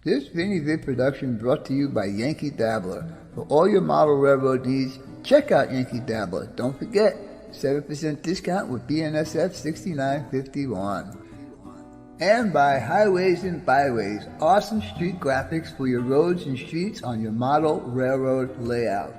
This Vinny Vid production brought to you by Yankee Dabbler. For all your model railroad needs, check out Yankee Dabbler. Don't forget, 7% discount with BNSF 6951. And by Highways and Byways, awesome street graphics for your roads and streets on your model railroad layout.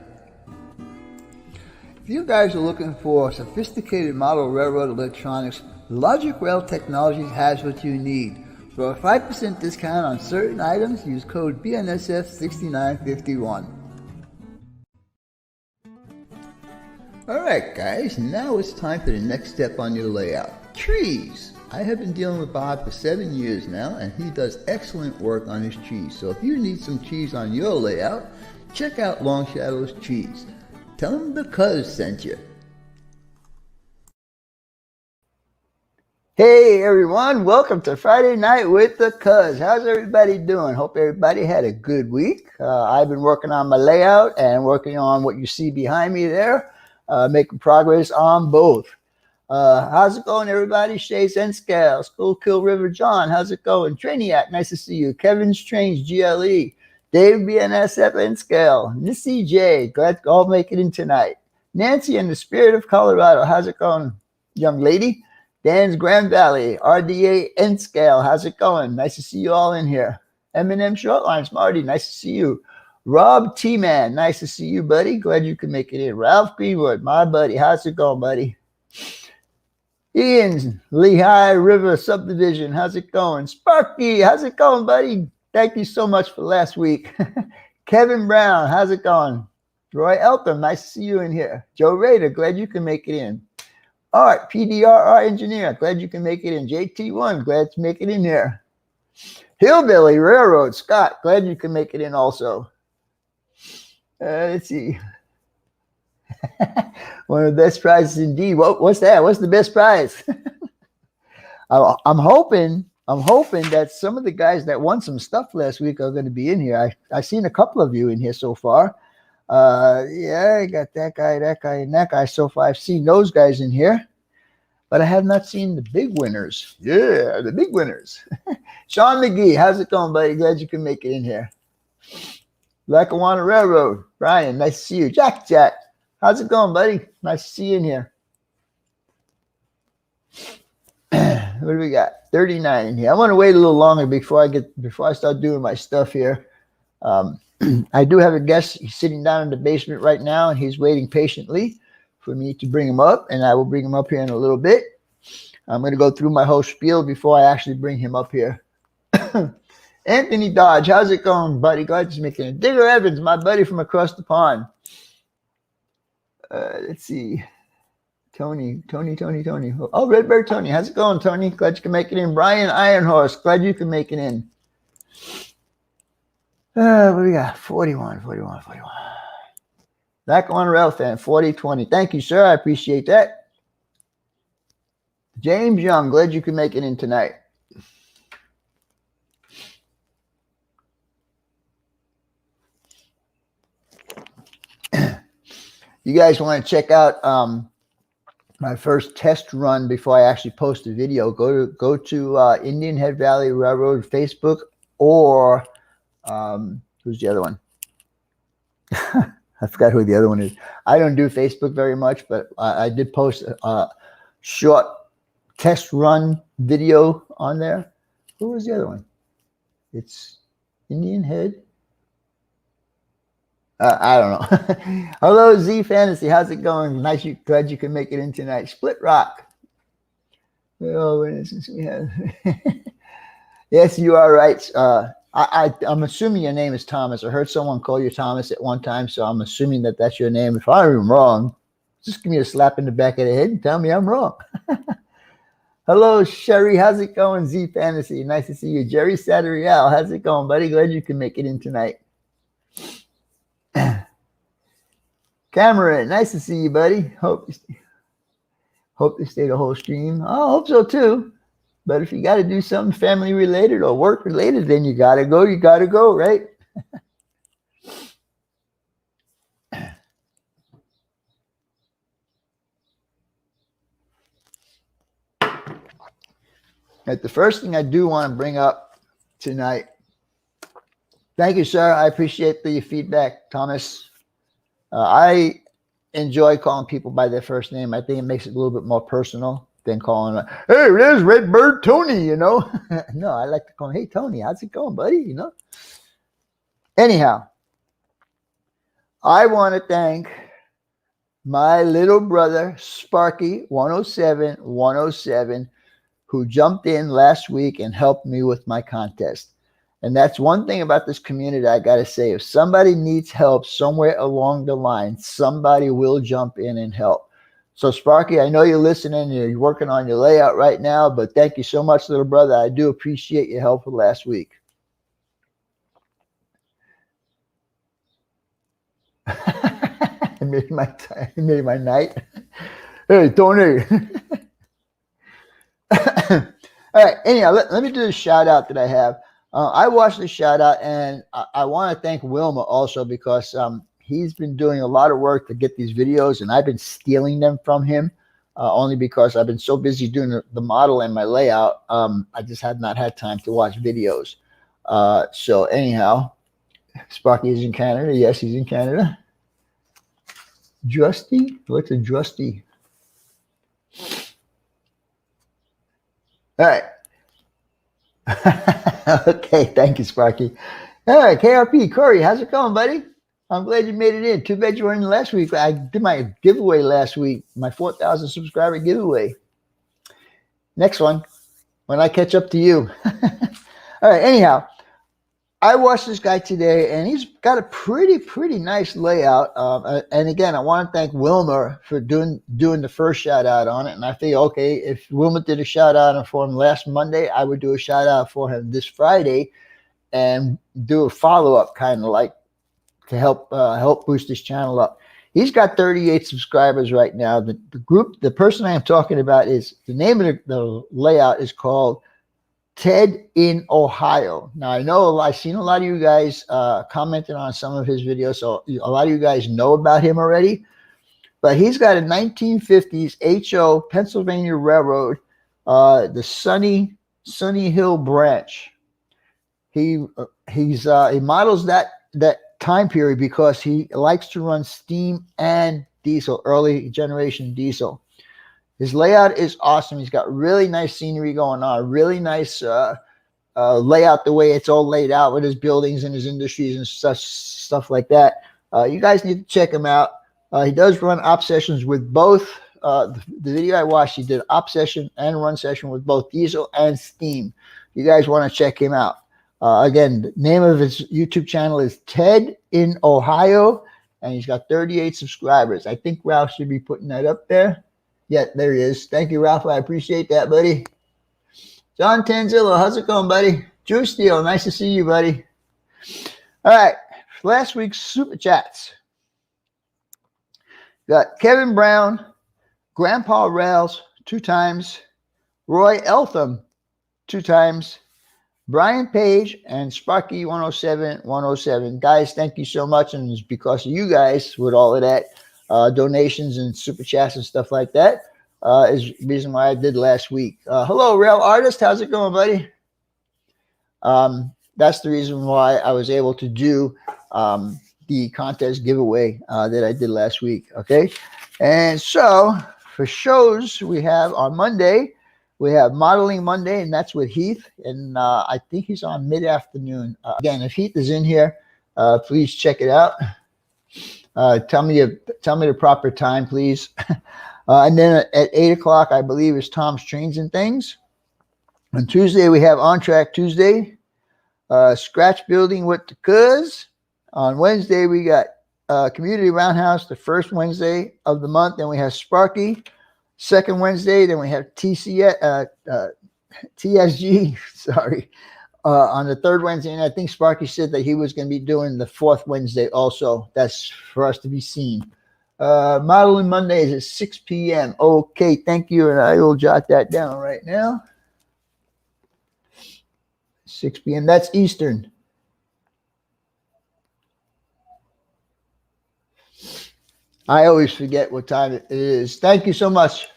If you guys are looking for sophisticated model railroad electronics, Logic Rail Technologies has what you need. For a 5% discount on certain items, use code BNSF6951. Alright guys, now it's time for the next step on your layout. Trees! I have been dealing with Bob for 7 years now, and he does excellent work on his trees. So if you need some trees on your layout, check out Long Shadow's Trees. Tell him the Cuzz sent you. Hey everyone, welcome to Friday Night with the Cuzz. How's everybody doing? Hope everybody had a good week. I've been working on my layout and working on what you see behind me there, making progress on both. How's it going, everybody? Shay Zenscale, Schuylkill River John, how's it going? Trainiac, nice to see you. Kevin's Trains, GLE, Dave BNSF Enscale, Missy J, glad to all make it in tonight. Nancy and the Spirit of Colorado, how's it going, young lady? Dan's Grand Valley, RDA Enscale, how's it going? Nice to see you all in here. M&M Shortlines, Marty, nice to see you. Rob T-Man, nice to see you, buddy. Glad you can make it in. Ralph Greenwood, my buddy, how's it going, buddy? Ian, Lehigh River Subdivision, how's it going? Sparky, how's it going, buddy? Thank you so much for last week. Kevin Brown, how's it going? Roy Eltham, nice to see you in here. Joe Rader, glad you can make it in. Art, PDRR Engineer, glad you can make it in. JT1, glad to make it in here. Hillbilly Railroad, Scott, glad you can make it in also. Let's see. One of the best prizes indeed. What's that? What's the best prize? I'm hoping that some of the guys that won some stuff last week are going to be in here. I've seen a couple of you in here so far. Yeah, I got that guy, and that guy so far. I've seen those guys in here, but I have not seen the big winners. Yeah, the big winners. Sean McGee, how's it going, buddy? Glad you can make it in here. Lackawanna Railroad, Brian, nice to see you. Jack, how's it going, buddy? Nice to see you in here. What do we got? 39 in here. I want to wait a little longer before I start doing my stuff here. I do have a guest. He's sitting down in the basement right now, and he's waiting patiently for me to bring him up, and I will bring him up here in a little bit. I'm going to go through my whole spiel before I actually bring him up here. Anthony Dodge, how's it going, buddy? Glad you're making it. Digger Evans, my buddy from across the pond. Let's see. Tony. Oh, Redbird Tony. How's it going, Tony? Glad you can make it in. Brian Ironhorse. Glad you can make it in. What do we got? 41. Lackawanna Rail fan, 4020. Thank you, sir. I appreciate that. James Young. Glad you can make it in tonight. You guys want to check out my first test run before I actually post a video? Go to Indian Head Valley Railroad Facebook, or who's the other one? I forgot who the other one is. I don't do Facebook very much, but I did post a short test run video on there. Who was the other one? It's Indian Head. I don't know. Hello, Z Fantasy. How's it going? Nice. Glad you can make it in tonight. Split Rock. Oh, we have. Yes, you are right. I'm assuming your name is Thomas. I heard someone call you Thomas at one time, so I'm assuming that that's your name. If I'm wrong, just give me a slap in the back of the head and tell me I'm wrong. Hello, Sherry. How's it going? Z Fantasy. Nice to see you. Jerry Satterial. How's it going, buddy? Glad you can make it in tonight. Cameron, nice to see you, buddy. Hope you stay the whole stream. I hope so too. But if you got to do something family related or work related, then you got to go. You got to go, right? The first thing I do want to bring up tonight Thank you, sir. I appreciate the feedback, Thomas. I enjoy calling people by their first name. I think it makes it a little bit more personal than calling them, hey, there's Redbird Tony, you know. No, I like to call him, hey, Tony, how's it going, buddy? You know. Anyhow, I want to thank my little brother, Sparky 107, who jumped in last week and helped me with my contest. And that's one thing about this community I got to say. If somebody needs help somewhere along the line, somebody will jump in and help. So, Sparky, I know you're listening. You're working on your layout right now, but thank you so much, little brother. I do appreciate your help for last week. It made my night. Hey, Tony. All right. Anyhow, let me do the shout out that I have. I watched the shout out, and I want to thank Wilma also because he's been doing a lot of work to get these videos, and I've been stealing them from him only because I've been so busy doing the model and my layout. I just have not had time to watch videos. So anyhow, Sparky is in Canada. Yes, he's in Canada. Justy? What's a Justy? All right. Okay, thank you, Sparky. All right, KRP, Corey, how's it going, buddy? I'm glad you made it in. Too bad you weren't in last week. I did my giveaway last week, my 4,000 subscriber giveaway. Next one, when I catch up to you. All right, anyhow, I watched this guy today, and he's got a pretty nice layout. And again, I want to thank Wilmer for doing the first shout out on it. And I think, okay, if Wilmer did a shout out for him last Monday, I would do a shout out for him this Friday, and do a follow up, kind of like to help boost his channel up. He's got 38 subscribers right now. The person I am talking about is the name of the layout is called Ted in Ohio. Now, I know I've seen a lot of you guys commented on some of his videos, so a lot of you guys know about him already. But he's got a 1950s HO Pennsylvania Railroad, the Sunny Hill branch. He models that time period because he likes to run steam and diesel, early generation diesel. His layout is awesome. He's got really nice scenery going on, really nice layout, the way it's all laid out with his buildings and his industries and stuff like that. You guys need to check him out. He does run op sessions with both. The video I watched, he did op session and run session with both diesel and steam. You guys want to check him out. Again, the name of his YouTube channel is Ted in Ohio, and he's got 38 subscribers. I think Ralph should be putting that up there. Yeah, there he is. Thank you, Ralph. I appreciate that, buddy. John Tanzillo, how's it going, buddy? Drew Steele, nice to see you, buddy. All right, last week's Super Chats. Got Kevin Brown, Grandpa Rails 2 times, Roy Eltham 2 times, Brian Page, and Sparky 107. Guys, thank you so much, and it's because of you guys with all of that. Donations and super chats and stuff like that is the reason why I did last week. Hello, Rail Artist. How's it going, buddy? That's the reason why I was able to do the contest giveaway that I did last week. Okay. And so for shows, we have on Monday, we have Modeling Monday, and that's with Heath. And I think he's on mid-afternoon. Again, if Heath is in here, please check it out. Tell me the proper time, please. And then at 8 o'clock, I believe, is Tom's Trains and Things. On Tuesday, we have On Track Tuesday, Scratch Building with the Cuzzz. On Wednesday, we got Community Roundhouse, the first Wednesday of the month. Then we have Sparky, second Wednesday. Then we have TSG, sorry, on the third Wednesday. And I think Sparky said that he was going to be doing the fourth Wednesday also. That's for us to be seen. Modeling Monday is at 6 p.m. Okay, thank you. And I will jot that down right now. 6 p.m. That's Eastern. I always forget what time it is. Thank you so much.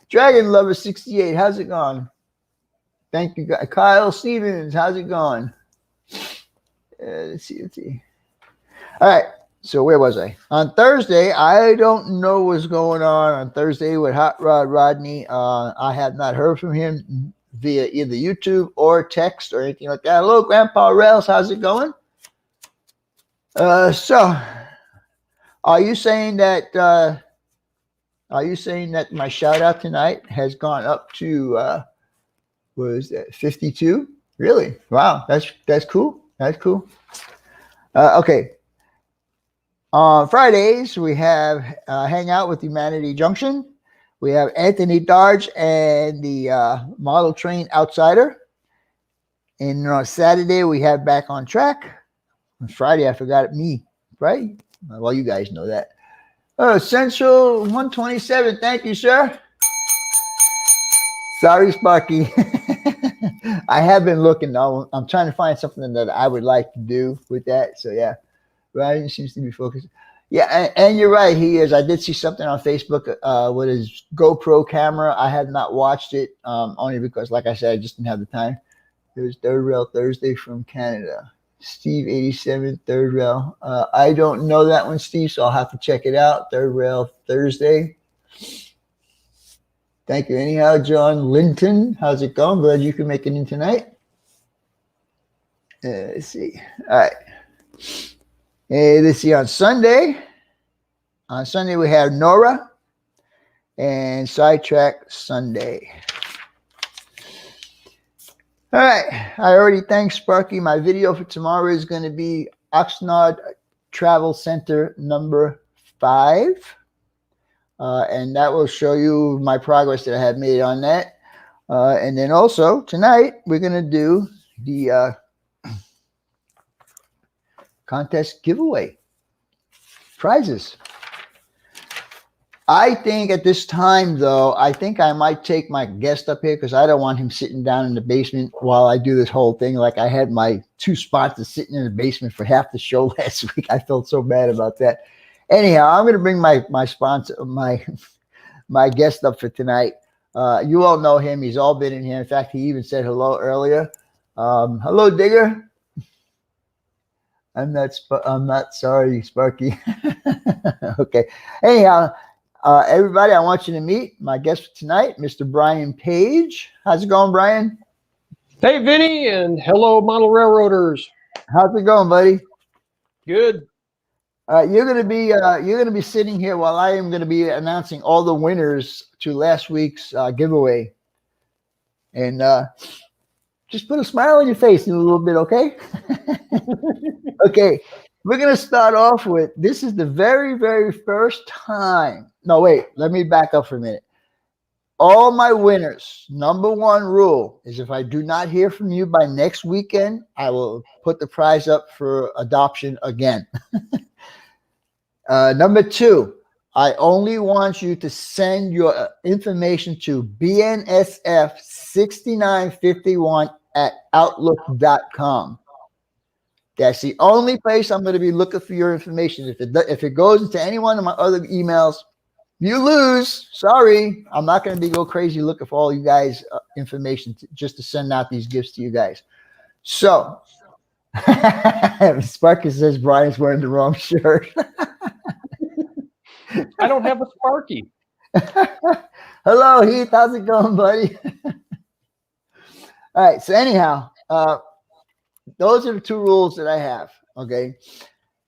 Dragon Lover 68, how's it going? Thank you, Kyle Stevens. How's it going? Let's see. All right. So where was I? On Thursday, I don't know what's going on Thursday with Hot Rod Rodney. I have not heard from him via either YouTube or text or anything like that. Hello, Grandpa Rails. How's it going? So are you saying that my shout out tonight has gone up to what is that, 52? Really? Wow, that's cool. That's cool. Okay. On Fridays, we have Hang Out with Humanity Junction. We have Anthony Darge and the Model Train Outsider. And on Saturday, we have Back on Track. On Friday, I forgot me, right? Well, you guys know that. Central 127, thank you, sir. Sorry, Sparky. I have been looking, though. I'm trying to find something that I would like to do with that. So, yeah. Ryan seems to be focused. Yeah, and you're right. He is. I did see something on Facebook with his GoPro camera. I have not watched it only because, like I said, I just didn't have the time. There's Third Rail Thursday from Canada. Steve 87, Third Rail. I don't know that one, Steve, so I'll have to check it out. Third Rail Thursday. Thank you. Anyhow, John Linton, how's it going? Glad you can make it in tonight. Let's see. All right. Hey, let's see, on Sunday we have Nora and Sidetrack Sunday. All right, I already thanked Sparky. My video for tomorrow is going to be Oxnard Travel Center number 5. And that will show you my progress that I have made on that. And then also tonight, we're going to do the contest giveaway prizes. I think at this time, though, I think I might take my guest up here because I don't want him sitting down in the basement while I do this whole thing. Like I had my 2 sponsors sitting in the basement for half the show last week. I felt so bad about that. Anyhow, I'm going to bring my sponsor, my guest up for tonight. You all know him. He's all been in here. In fact, he even said hello earlier. Hello, Digger. I'm not sorry, Sparky. Okay. Anyhow, everybody, I want you to meet my guest for tonight, Mr. Brian Page. How's it going, Brian? Hey, Vinny, and hello, model railroaders. How's it going, buddy? Good. You're gonna be sitting here while I am gonna be announcing all the winners to last week's giveaway, and just put a smile on your face in a little bit, okay? Okay, we're going to start off with, this is the very, very first time. No, wait, let me back up for a minute. All my winners, number 1 rule is if I do not hear from you by next weekend, I will put the prize up for adoption again. Number 2, I only want you to send your information to bnsf6951@outlook.com. That's the only place I'm going to be looking for your information. If it goes into any one of my other emails, you lose. Sorry, I'm not going to go crazy looking for all you guys' information just to send out these gifts to you guys. So, Sparky says Brian's wearing the wrong shirt. I don't have a Sparky. Hello, Heath. How's it going, buddy? All right. So anyhow, those are the 2 rules that I have. Okay.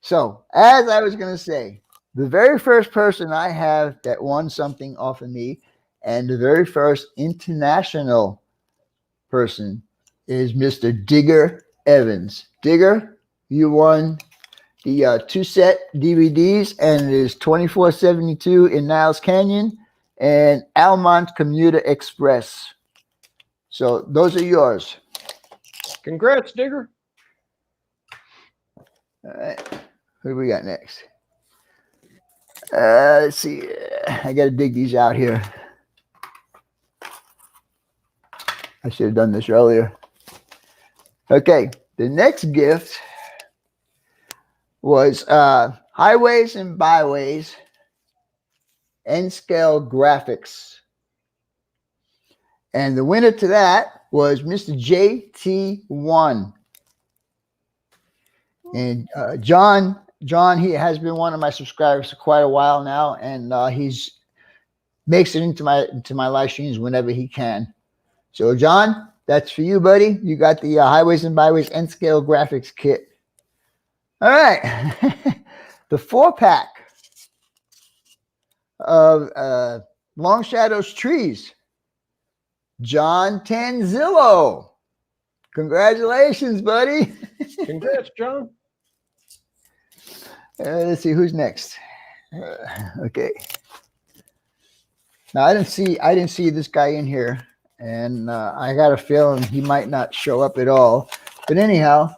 So as I was going to say, the very first person I have that won something off of me, and the very first international person is Mr. Digger Evans. Digger, you won the 2-set DVDs, and it is $24.72 in Niles Canyon and Almont Commuter Express. So those are yours. Congrats, Digger. All right. Who do we got next? Let's see. I got to dig these out here. I should have done this earlier. Okay. The next gift was Highways and Byways N-Scale Graphics. And the winner to that was Mr. JT1. And John, he has been one of my subscribers for quite a while now, and he's makes it into my live streams whenever he can. So John, that's for you, buddy. You got the Highways and Byways N Scale Graphics Kit. All right, the 4-pack of Long Shadows Trees. John Tanzillo. Congratulations, buddy. Congrats, John. Let's see who's next. Okay. Now I didn't see this guy in here, and I got a feeling he might not show up at all. But anyhow,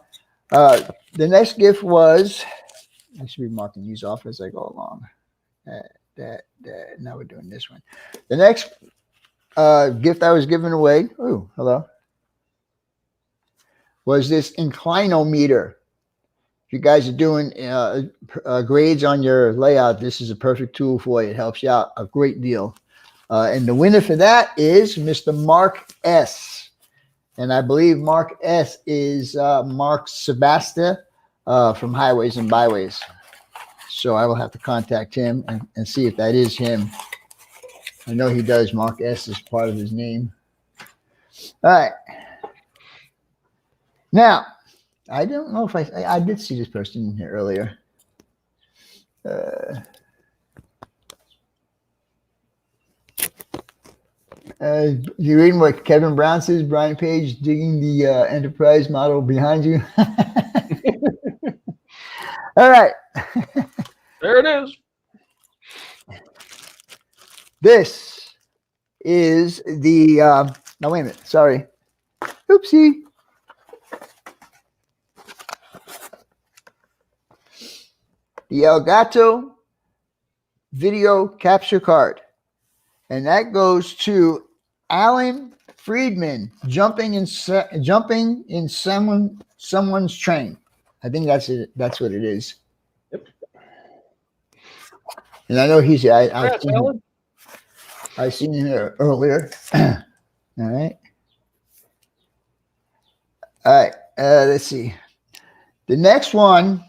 the next gift was, I should be marking these off as I go along. Now we're doing this one. The next gift I was giving away, oh, hello, was this inclinometer. If you guys are doing grades on your layout, this is a perfect tool for you. It helps you out a great deal. And the winner for that is Mr. Mark S. And I believe Mark S is Mark Sebasta from Highways and Byways. So I will have to contact him and see if that is him. I know he does. Mark S is part of his name. All right. Now, I don't know if I did see this person in here earlier. You reading what Kevin Brown says? Brian Page digging the Enterprise model behind you. All right. There it is. This is the, no, wait a minute. Sorry. Oopsie. The Elgato video capture card. And that goes to Alan Friedman, jumping in someone's train. I think that's it. That's what it is. Yep. And I know he's. Congrats, Alan. I seen him here earlier. All right. All right. Let's see. The next one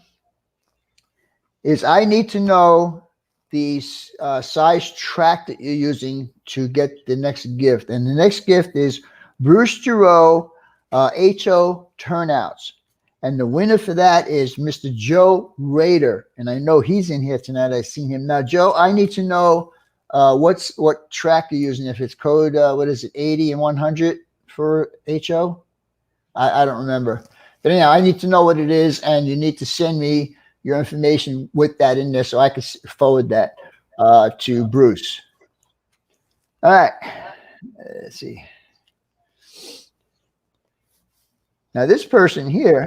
is I need to know the size track that you're using to get the next gift. And the next gift is Bruce Giroux HO turnouts. And the winner for that is Mr. Joe Rader. And I know he's in here tonight. I've seen him. Now, Joe, I need to know what track you're using. If it's code, what is it, 80 and 100 for HO? I don't remember. But anyhow, I need to know what it is, and you need to send me your information with that in there so I can forward that to Bruce. All right. Let's see. Now, this person here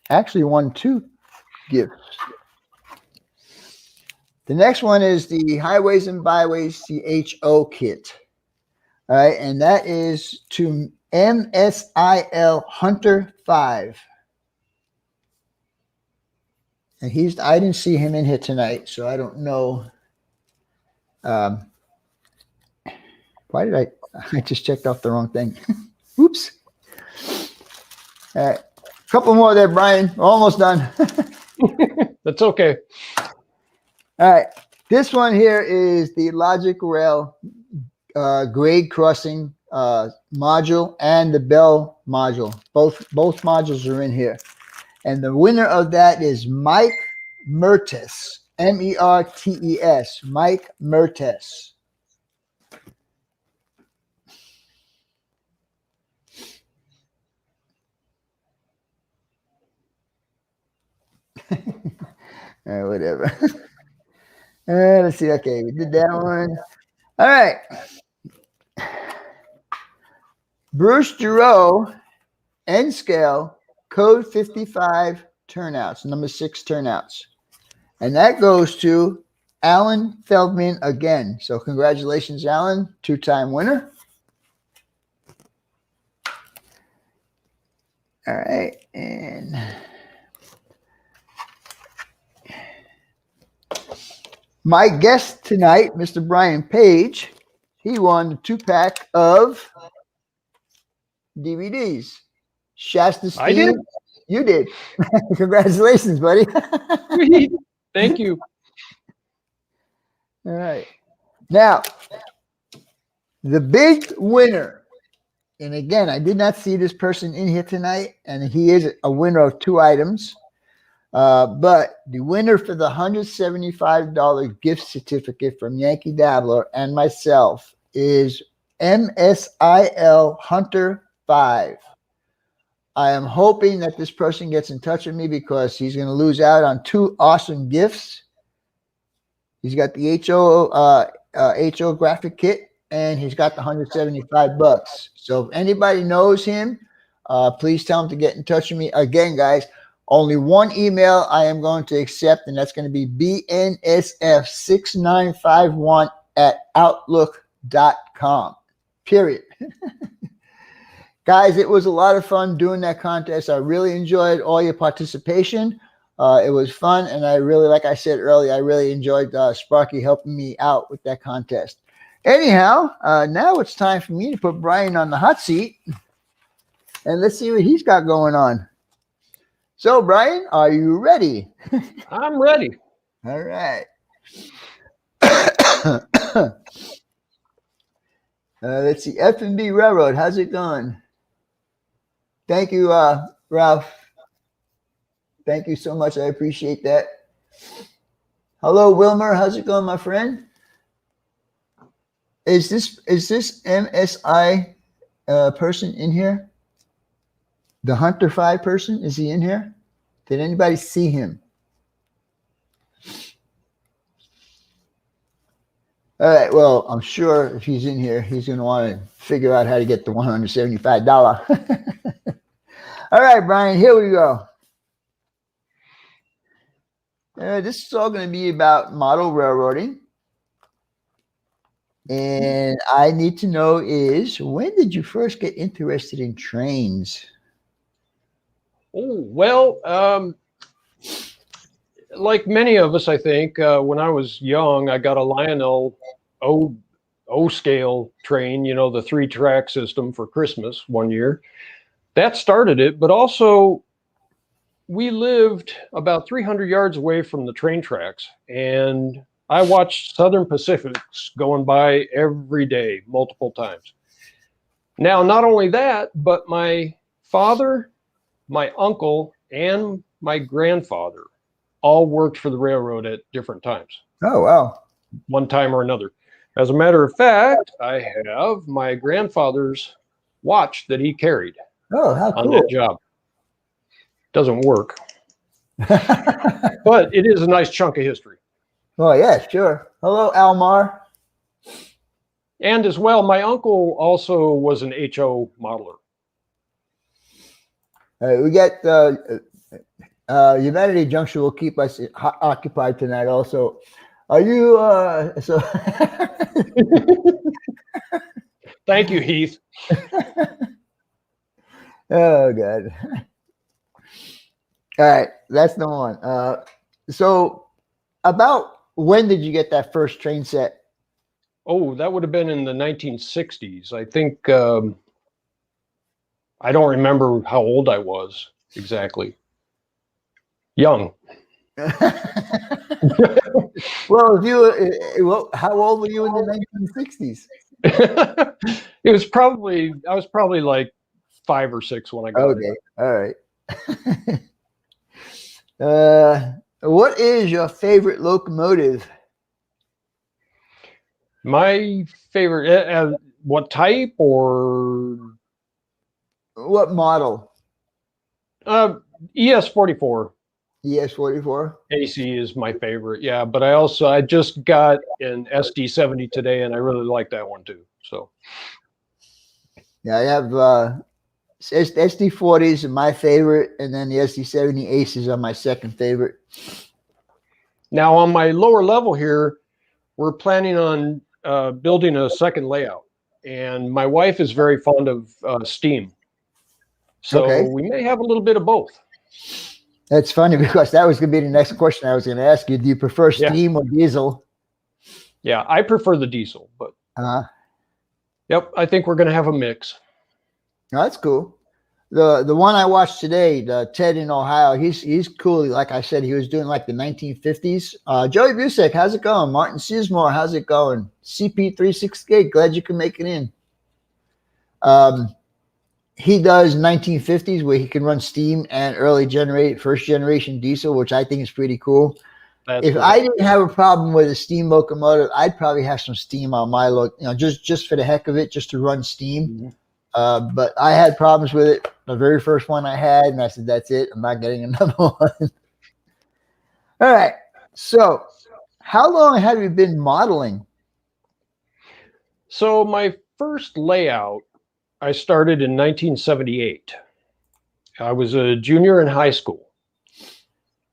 actually won 2 gifts. The next one is the Highways and Byways CHO kit. All right. And that is to MSIL Hunter 5. And I didn't see him in here tonight, so I don't know. Why did I just checked off the wrong thing. Oops. All right. A couple more there, Brian. We're almost done. That's okay. All right. This one here is the Logic Rail grade crossing module and the Bell module. Both modules are in here. And the winner of that is Mike Mertes, Mertes, Mike Mertes. Whatever. Let's see. Okay, we did that one. All right. Bruce Giroux, N scale, code 55 turnouts, number 6 turnouts. And that goes to Alan Feldman again. So congratulations, Alan, 2-time winner. All right. And my guest tonight, Mr. Brian Page, he won the 2-pack of DVDs. Shasta Steve. I did? You did. Congratulations, buddy. Thank you. All right. Now, the big winner. And again, I did not see this person in here tonight, and he is a winner of 2 items. But the winner for the $175 gift certificate from Yankee Dabbler and myself is MSIL Hunter 5. I am hoping that this person gets in touch with me because he's going to lose out on 2 awesome gifts. He's got the HO graphic kit, and he's got the $175. So if anybody knows him, please tell him to get in touch with me. Again, guys, only 1 email I am going to accept, and that's going to be bnsf6951@outlook.com. Period. Guys, it was a lot of fun doing that contest. I really enjoyed all your participation. It was fun, and I really, like I said earlier, I really enjoyed Sparky helping me out with that contest. Anyhow, now it's time for me to put Brian on the hot seat, and let's see what he's got going on. So, Brian, are you ready? I'm ready. All right. Let's see. F&B Railroad, how's it going? Thank you, Ralph. Thank you so much. I appreciate that. Hello, Wilmer. How's it going, my friend? Is this MSI person in here? The Hunter 5 person? Is he in here? Did anybody see him? All right. Well, I'm sure if he's in here, he's going to want to figure out how to get the $175. All right, Brian, here we go. This is all going to be about model railroading. And I need to know is, when did you first get interested in trains? Oh, well, like many of us, I think, when I was young, I got a Lionel O-scale train, you know, the 3-track system for Christmas one year. That started it, but also we lived about 300 yards away from the train tracks, and I watched Southern Pacifics going by every day, multiple times. Now, not only that, but my father, my uncle, and my grandfather all worked for the railroad at different times. Oh, wow. One time or another. As a matter of fact, I have my grandfather's watch that he carried. Oh, how cool. On that job. Doesn't work. But it is a nice chunk of history. Oh, yeah, sure. Hello, Almar. And as well, my uncle also was an HO modeler. We got Humanity Junction will keep us occupied tonight also. Are you so Thank you, Heath. Oh, God. All right, that's the one. So about when did you get that first train set? Oh, that would have been in the 1960s. I think, I don't remember how old I was exactly. Young. Well, how old were you in the 1960s? I was probably like 5 or 6 when I got Okay, it. all right. What is your favorite locomotive? My favorite, what type or? What model? ES44. ES44? AC is my favorite, yeah. But I just got an SD70 today, and I really like that one too. So. Yeah, I have SD40s are my favorite, and then the SD70 Aces are my second favorite. Now on my lower level here, we're planning on building a second layout, and my wife is very fond of steam, so Okay. we may have a little bit of both. That's funny because that was going to be the next question I was going to ask you. Do you prefer steam or diesel? Yeah, I prefer the diesel, but yep, I think we're going to have a mix. No, that's cool. The one I watched today, the Ted in Ohio, he's cool. Like I said, he was doing like the 1950s. Joey Busek, how's it going? Martin Sizemore, how's it going? CP368, glad you can make it in. He does 1950s where he can run steam and first generation diesel, which I think is pretty cool. If I didn't have a problem with a steam locomotive, I'd probably have some steam on my just for the heck of it, just to run steam. Mm-hmm. But I had problems with it. The very first one I had, and I said, that's it. I'm not getting another one. All right. So how long have you been modeling? So my first layout, I started in 1978. I was a junior in high school.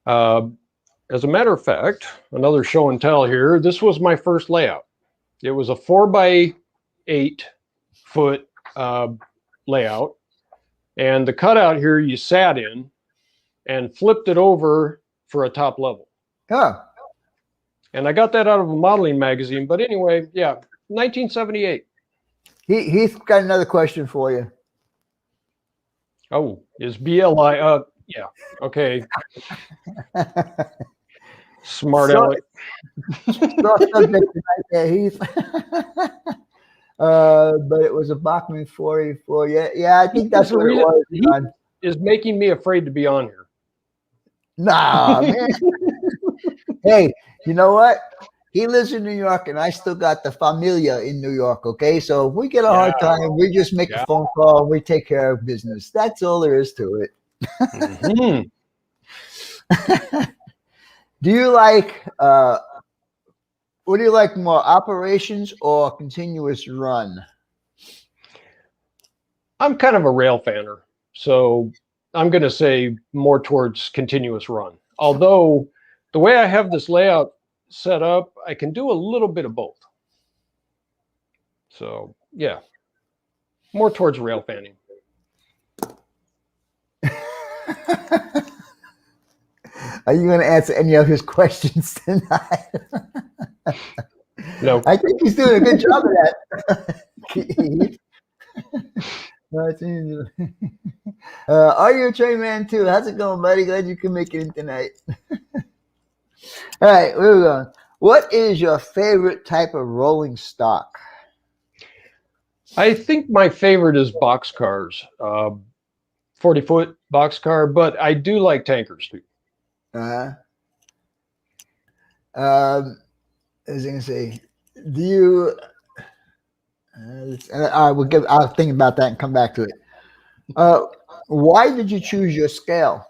As a matter of fact, another show and tell here, this was my first layout. It was a 4x8 foot layout. And the cutout here you sat in and flipped it over for a top level. Huh. And I got that out of a modeling magazine. But anyway, yeah, 1978. Heath got another question for you. Oh, is BLI? Yeah. Okay. Smart aleck. Subject right there, Heath. But it was a Bachmann 484. Yeah, I think that's what it was. He is making me afraid to be on here. Nah, man. Hey, you know what? He lives in New York, and I still got the familia in New York, okay? So if we get a hard time, we just make a phone call, and we take care of business. That's all there is to it. Mm-hmm. Do you like, what do you like more, operations or continuous run? I'm kind of a rail fanner, so I'm going to say more towards continuous run. Although the way I have this layout set up, I can do a little bit of both. So yeah, more towards rail fanning. Are you going to answer any of his questions tonight? No. I think he's doing a good job of that. Are you a train man too? How's it going, buddy? Glad you can make it in tonight. All right, where are we going? What is your favorite type of rolling stock? I think my favorite is boxcars, 40-foot boxcar, but I do like tankers too. I was going to say, do you? I'll think about that and come back to it. Why did you choose your scale?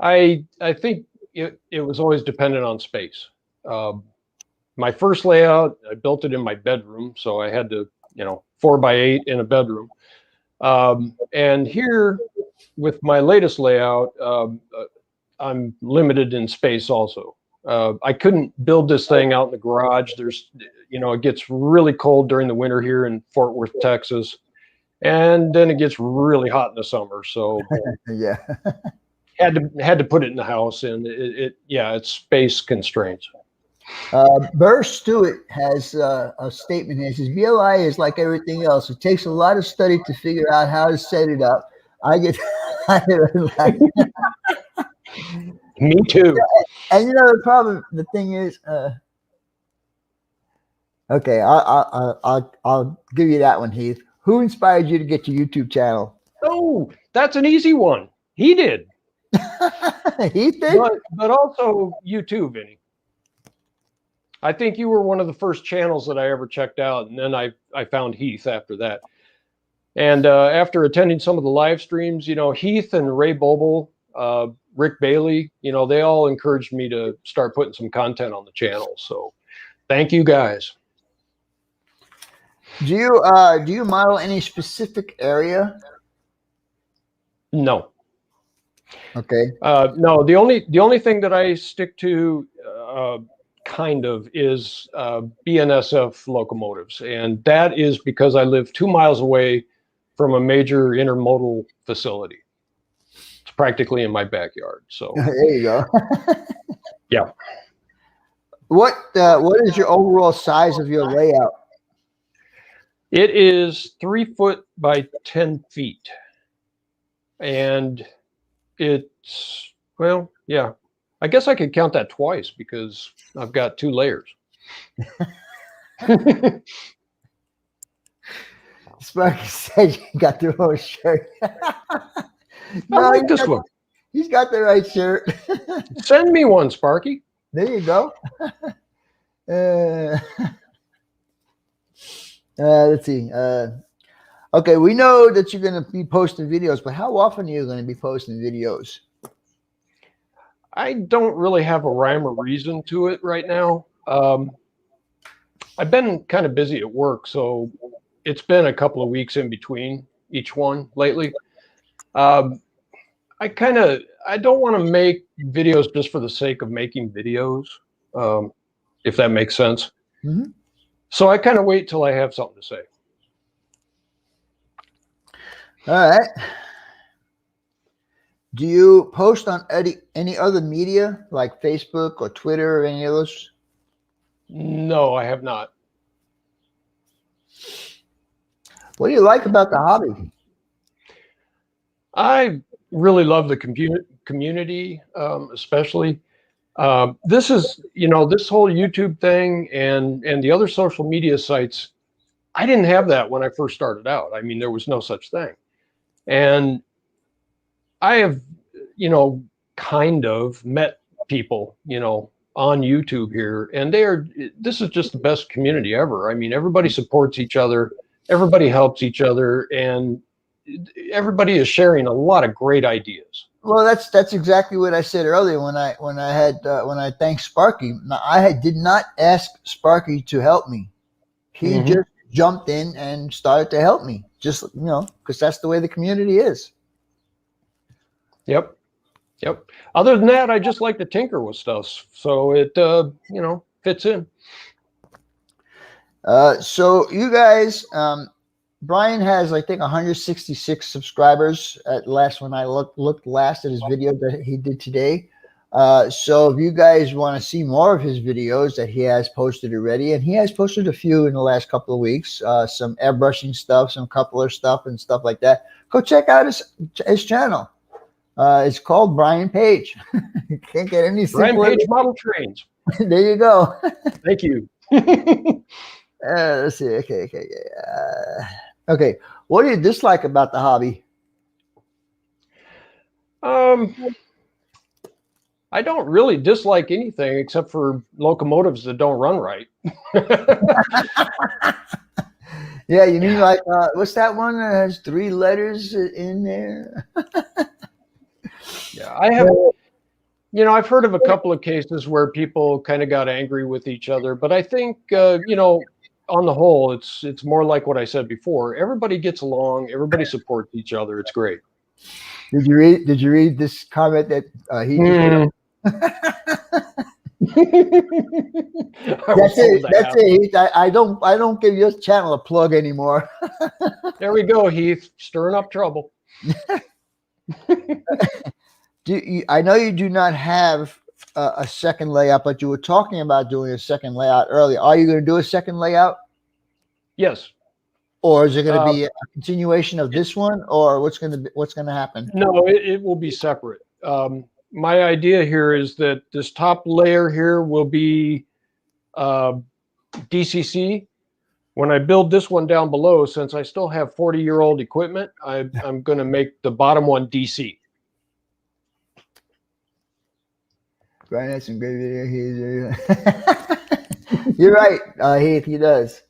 I think it was always dependent on space. My first layout, I built it in my bedroom, so I had to, 4x8 in a bedroom. And here, with my latest layout, I'm limited in space also. I couldn't build this thing out in the garage. It gets really cold during the winter here in Fort Worth, Texas. And then it gets really hot in the summer. So yeah, had to put it in the house, and it's space constraints. Burr Stewart has a statement here. He says, BLI is like everything else. It takes a lot of study to figure out how to set it up. Me too. And the thing is, okay, I'll give you that one, Heath. Who inspired you to get your YouTube channel? Oh, that's an easy one. He did. Heath did? But also you too, Vinny. I think you were one of the first channels that I ever checked out, and then I found Heath after that. And after attending some of the live streams, Heath and Ray Boble, Rick Bailey, they all encouraged me to start putting some content on the channel. So thank you guys. Do you model any specific area? No. Okay. No, the only thing that I stick to kind of is BNSF locomotives, and that is because I live 2 miles away from a major intermodal facility. It's practically in my backyard. So there you go. Yeah. What is your overall size of your layout? It is 3 foot by 10 feet. And it's, well, yeah. I guess I could count that twice because I've got 2 layers. Sparky said you got the wrong shirt. I No, like this one. he's got the right shirt. Send me one, Sparky. There you go. Let's see. Okay, we know that you're going to be posting videos, but how often are you going to be posting videos? I don't really have a rhyme or reason to it right now. I've been kind of busy at work, so it's been a couple of weeks in between each one lately. I don't want to make videos just for the sake of making videos, if that makes sense. Mm-hmm. So I kind of wait till I have something to say. All right. Do you post on any other media like Facebook or Twitter or any of those? No, I have not. What do you like about the hobby? I really love the community, especially. This is, this whole YouTube thing and the other social media sites. I didn't have that when I first started out. I mean, there was no such thing. And I have, kind of met people, on YouTube here, and this is just the best community ever. I mean, everybody supports each other, everybody helps each other, and everybody is sharing a lot of great ideas. Well, that's exactly what I said earlier when I thanked Sparky. I did not ask Sparky to help me. He just jumped in and started to help me. Just because that's the way the community is. Yep. Other than that, I just like to tinker with stuff, so it fits in. So you guys, Brian has, I think, 166 subscribers at last when I looked last at his video that he did today. So if you guys want to see more of his videos that he has posted already, and he has posted a few in the last couple of weeks, some airbrushing stuff, some coupler stuff and stuff like that, go check out his channel. It's called Brian Page. You can't get any simpler. Brian Page Model Trains. There you go. Thank you. Let's see. Okay. Okay. What do you dislike about the hobby? I don't really dislike anything except for locomotives that don't run right. Yeah, you mean like what's that one that has 3 letters in there? Yeah, I have. I've heard of a couple of cases where people kind of got angry with each other, but I think on the whole, it's more like what I said before. Everybody gets along. Everybody supports each other. It's great. Did you read this comment that he just That's it. Heath. I don't give your channel a plug anymore. There we go, Heath, stirring up trouble. I know you do not have a second layout, but you were talking about doing a second layout earlier. Are you going to do a second layout? Yes. Or is it going to be a continuation of this one, or what's going to happen? No, it will be separate. My idea here is that this top layer here will be DCC. When I build this one down below, since I still have 40-year-old equipment, I'm going to make the bottom one DC. Brian has some great video. You're right, Heath. He does.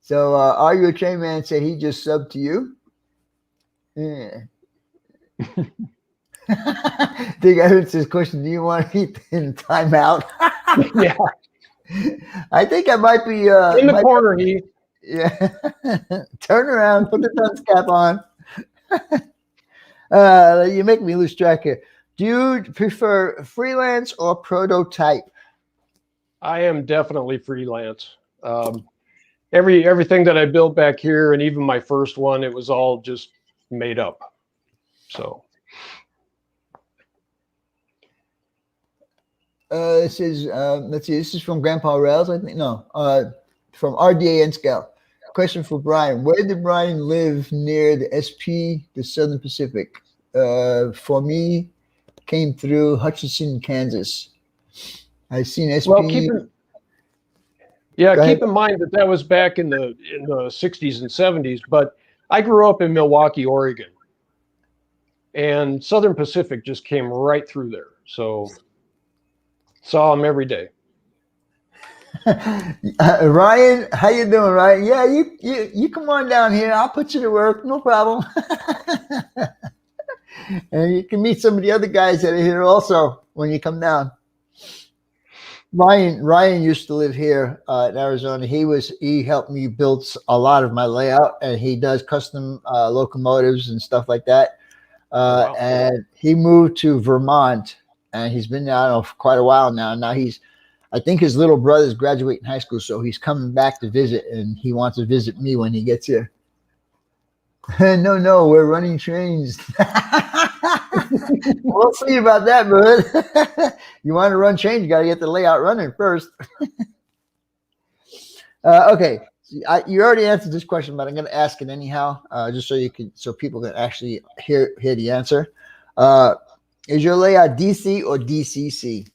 So, Are You a Train Man said he just subbed to you? Yeah. Dig Evans's question, do you want Heath in timeout? Yeah. I think I might be in the corner, Heath. Yeah. Turn around, put the dunce cap on. You make me lose track here. Do you prefer freelance or prototype? I am definitely freelance. Everything that I built back here, and even my first one, it was all just made up. So this is let's see, this is from Grandpa Rails, I think. No, from RDA and Scale. question for Brian. Where did Brian live near the SP, the Southern Pacific? For me, came through Hutchinson, Kansas. I've seen Well, SP. Go ahead. keep in mind that that was back in the 60s and 70s, but I grew up in Milwaukee, Oregon, and Southern Pacific just came right through there. So saw them every day. Ryan, how you doing, Ryan? Yeah, you come on down here. I'll put you to work. No problem. And you can meet some of the other guys that are here also when you come down. Ryan used to live here in Arizona. He helped me build a lot of my layout, and he does custom locomotives and stuff like that. Wow. And he moved to Vermont, and he's been there, I don't know, for quite a while now. Now I think his little brother's graduating high school, so he's coming back to visit, and he wants to visit me when he gets here. No, we're running trains. We'll see about that, bud. You want to run trains, you got to get the layout running first. Okay, you already answered this question, but I'm going to ask it anyhow, just so people can actually hear the answer. Is your layout DC or DCC?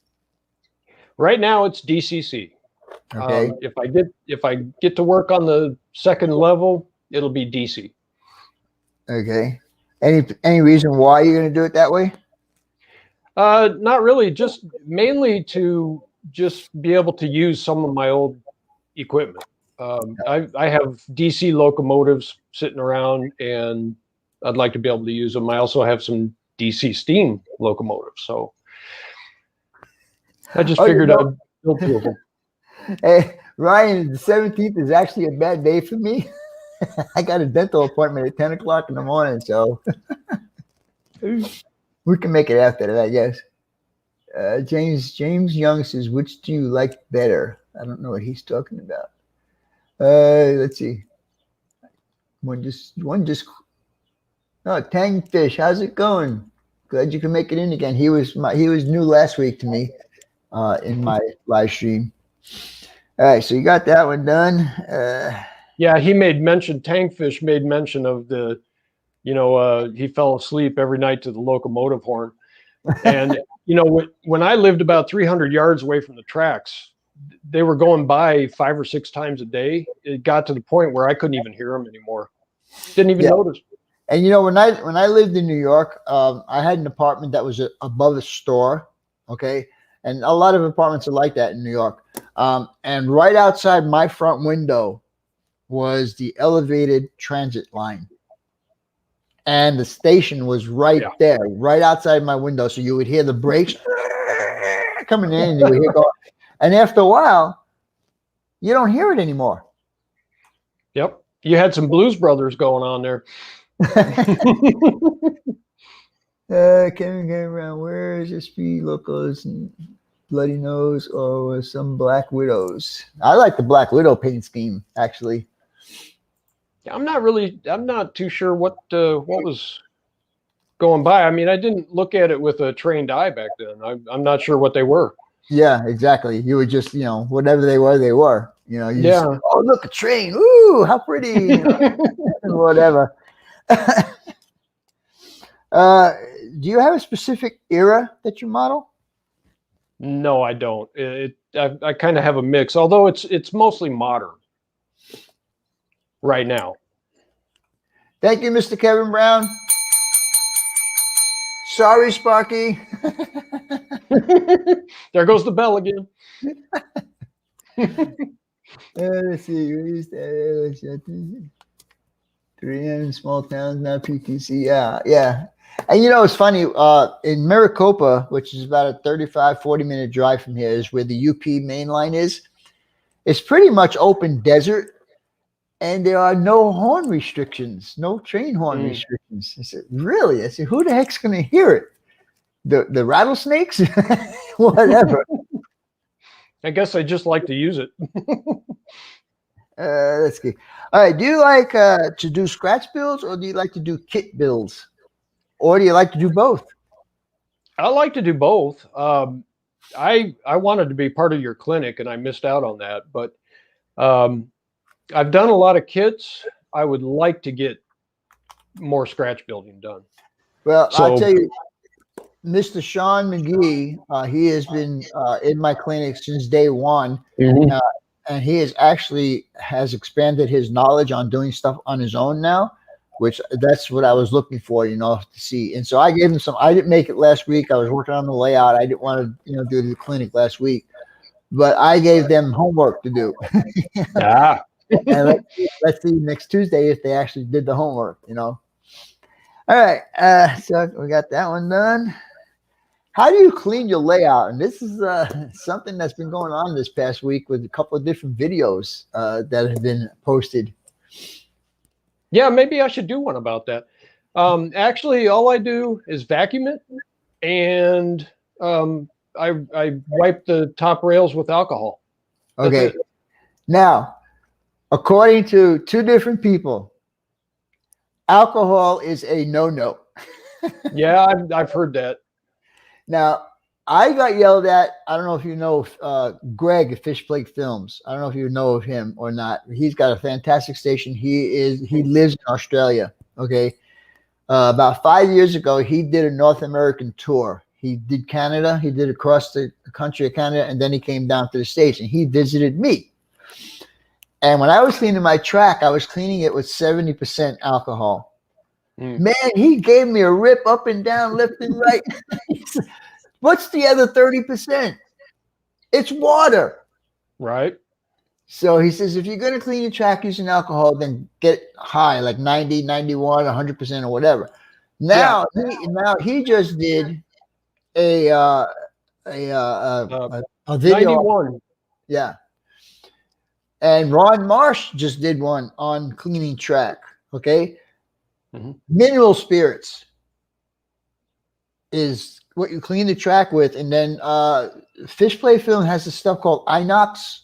Right now, it's DCC. Okay. If I get to work on the second level, it'll be DC. Okay. Any reason why you're going to do it that way? Not really. Just mainly to just be able to use some of my old equipment. I have DC locomotives sitting around, and I'd like to be able to use them. I also have some DC steam locomotives, so I just figured I'd build two of them. Hey, Ryan, the 17th is actually a bad day for me. I got a dental appointment at 10 o'clock in the morning, so we can make it after that, I guess. James Young says, which do you like better? I don't know what he's talking about. Let's see. One just. Oh, Tangfish, how's it going? Glad you can make it in again. He was new last week to me in my live stream. All right, so you got that one done. Yeah, Tankfish made mention of he fell asleep every night to the locomotive horn. And, when I lived about 300 yards away from the tracks, they were going by 5 or 6 times a day. It got to the point where I couldn't even hear them anymore. Didn't even notice. And, when I lived in New York, I had an apartment that was above a store. Okay. And a lot of apartments are like that in New York. And right outside my front window was the elevated transit line. And the station was right there, right outside my window. So you would hear the brakes coming in, and you would hear going. And after a while, you don't hear it anymore. Yep. You had some Blues Brothers going on there. Kevin came around. Where is your speed locos and Bloody Nose or some Black Widows? I like the Black Widow paint scheme, actually. I'm not too sure what was going by. I mean, I didn't look at it with a trained eye back then. I'm not sure what they were. Yeah, exactly. You would just, whatever they were, they were. You just, oh, look, a train. Ooh, how pretty. Whatever. Do you have a specific era that you model? No, I don't. I kind of have a mix, although it's mostly modern right now. Thank you, Mr. Kevin Brown. Sorry, Sparky. There goes the bell again. Let's see. 3M small towns, now PTC. Yeah. And it's funny, in Maricopa, which is about a 35-40 minute drive from here, is where the UP main line is. It's pretty much open desert, and there are no horn restrictions, no train horn restrictions. I said, really? I said, who the heck's going to hear it? The rattlesnakes? Whatever. I guess I just like to use it. Let's see. All right. Do you like to do scratch builds, or do you like to do kit builds? Or do you like to do both? I like to do both. I wanted to be part of your clinic, and I missed out on that. But I've done a lot of kits. I would like to get more scratch building done. Well, I'll So, tell you, Mr. Sean McGee, he has been in my clinic since day one, mhm. uh, and he has expanded his knowledge on doing stuff on his own now, which that's what I was looking for, to see. And so I gave him some. I didn't make it last week. I was working on the layout. I didn't want to, do the clinic last week, but I gave them homework to do. Ah, And let's see next Tuesday if they actually did the homework. All right, so we got that one done. How do you clean your layout? And this is something that's been going on this past week with a couple of different videos that have been posted. yeah, maybe I should do one about that. Actually, all I do is vacuum it, and I wipe the top rails with alcohol. That's Okay. it. Now, according to two different people, alcohol is a no-no. Yeah, I've heard that. Now, I got yelled at. I don't know if you know Greg at Fish Plate Films. I don't know if you know of him or not. He's got a fantastic station. He lives in Australia. Okay. About 5 years ago, he did a North American tour. He did Canada. He did across the country of Canada, and then he came down to the States, and he visited me. And when I was cleaning my track, I was cleaning it with 70% alcohol. Man, he gave me a rip up and down, left and right. What's the other 30%? It's water. Right. So he says, if you're going to clean your track using alcohol, then get high, like 90, 91, 100% or whatever. Now, he just did a video. 91. Yeah. And Ron Marsh just did one on cleaning track. Okay. Mhm. Mineral spirits is what you clean the track with. And then Fish Play Film has this stuff called Inox.